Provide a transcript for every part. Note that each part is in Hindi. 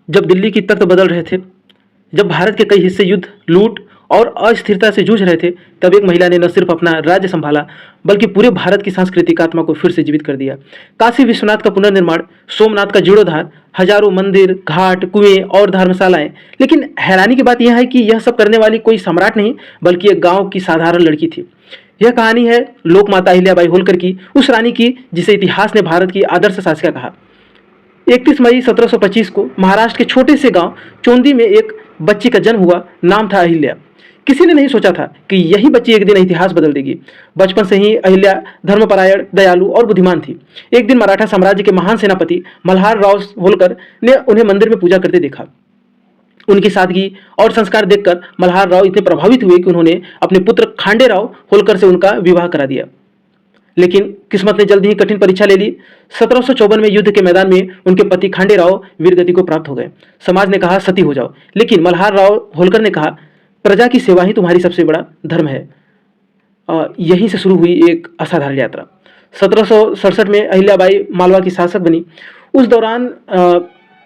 जब दिल्ली की तख्त बदल रहे थे, जब भारत के कई हिस्से युद्ध, लूट और अस्थिरता से जूझ रहे थे, तब एक महिला ने न सिर्फ अपना राज्य संभाला, बल्कि पूरे भारत की सांस्कृतिक आत्मा को फिर से जीवित कर दिया। काशी विश्वनाथ का पुनर्निर्माण, सोमनाथ का जीर्णोद्धार, हजारों मंदिर, घाट, कुएं और धर्मशालाएं। लेकिन हैरानी की बात यह है कि यह सब करने वाली कोई सम्राट नहीं, बल्कि एक गांव की साधारण लड़की थी। यह कहानी है लोक माता अहिल्याबाई होलकर की, उस रानी की जिसे इतिहास ने भारत की आदर्श शासिका कहा। 31 मई 1725 को महाराष्ट्र के छोटे से गांव चोंदी में एक बच्ची का जन्म हुआ। नाम था अहिल्या। किसी ने नहीं सोचा था कि यही बच्ची एक दिन इतिहास बदल देगी। बचपन से ही अहिल्या धर्मपरायण, दयालु और बुद्धिमान थी। एक दिन मराठा साम्राज्य के महान सेनापति मल्हार राव होलकर ने उन्हें मंदिर में पूजा करते देखा। उनकी सादगी और संस्कार देखकर मल्हार राव इतने प्रभावित हुए कि उन्होंने अपने पुत्र खांडे राव होलकर से उनका विवाह करा दिया। लेकिन किस्मत ने जल्द ही कठिन परीक्षा ले ली। 1754 में युद्ध के मैदान में उनके पति खांडे राव वीरगति को प्राप्त हो गए। समाज ने कहा सती हो जाओ, लेकिन मल्हार राव होलकर ने कहा प्रजा की सेवा ही तुम्हारी सबसे बड़ा धर्म है। यहीं से शुरू हुई एक असाधारण यात्रा। 1767 में अहिल्याबाई मालवा की शासक बनी। उस दौरान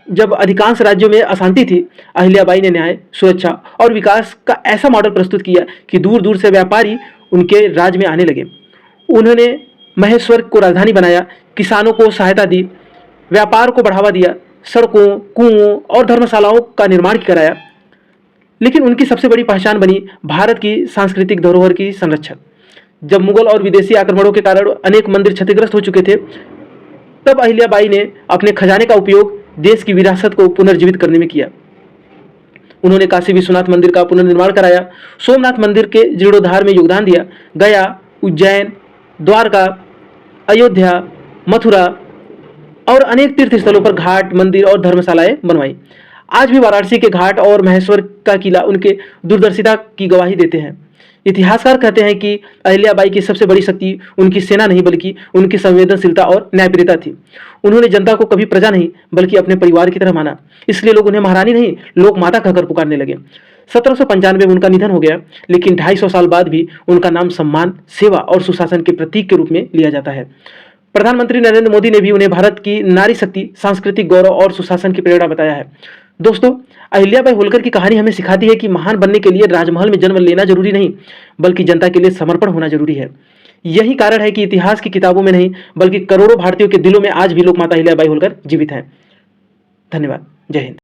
जब अधिकांश राज्यों में अशांति थी, अहिल्याबाई ने न्याय, सुरक्षा और विकास का ऐसा मॉडल प्रस्तुत किया कि दूर दूर से व्यापारी उनके राज में आने लगे। उन्होंने महेश्वर को राजधानी बनाया, किसानों को सहायता दी, व्यापार को बढ़ावा दिया, सड़कों, कुओं और धर्मशालाओं का निर्माण कराया। लेकिन उनकी सबसे बड़ी पहचान बनी भारत की सांस्कृतिक धरोहर की संरक्षक। जब मुगल और विदेशी आक्रमणों के कारण अनेक मंदिर क्षतिग्रस्त हो चुके थे, तब अहिल्याबाई ने अपने खजाने का उपयोग देश की विरासत को पुनर्जीवित करने में किया। उन्होंने काशी विश्वनाथ मंदिर का पुनर्निर्माण कराया, सोमनाथ मंदिर के जीर्णोद्धार में योगदान दिया, गया, उज्जैन, द्वारका, अयोध्या, मथुरा और अनेक तीर्थ स्थलों पर घाट, मंदिर और धर्मशालाएं बनवाई। आज भी वाराणसी के घाट और महेश्वर का किला उनके दूरदर्शिता की गवाही देते हैं। इतिहासकार कहते हैं कि अहिल्याबाई की सबसे बड़ी शक्ति उनकी सेना नहीं, बल्कि उनकी संवेदनशीलता और न्यायप्रियता थी। उन्होंने जनता को कभी प्रजा नहीं, बल्कि अपने परिवार की तरह माना। इसलिए लोग उन्हें महारानी नहीं, लोक माता कहकर पुकारने लगे। 1795 में उनका निधन हो गया, लेकिन 250 साल बाद भी उनका नाम सम्मान, सेवा और सुशासन के प्रतीक के रूप में लिया जाता है। प्रधानमंत्री नरेंद्र मोदी ने भी उन्हें भारत की नारी शक्ति, सांस्कृतिक गौरव और सुशासन की प्रेरणा बताया है। दोस्तों, अहिल्याबाई होलकर की कहानी हमें सिखाती है कि महान बनने के लिए राजमहल में जन्म लेना जरूरी नहीं, बल्कि जनता के लिए समर्पण होना जरूरी है। यही कारण है कि इतिहास की किताबों में नहीं, बल्कि करोड़ों भारतीयों के दिलों में आज भी लोकमाता अहिल्याबाई होलकर जीवित हैं। धन्यवाद। जय हिंद।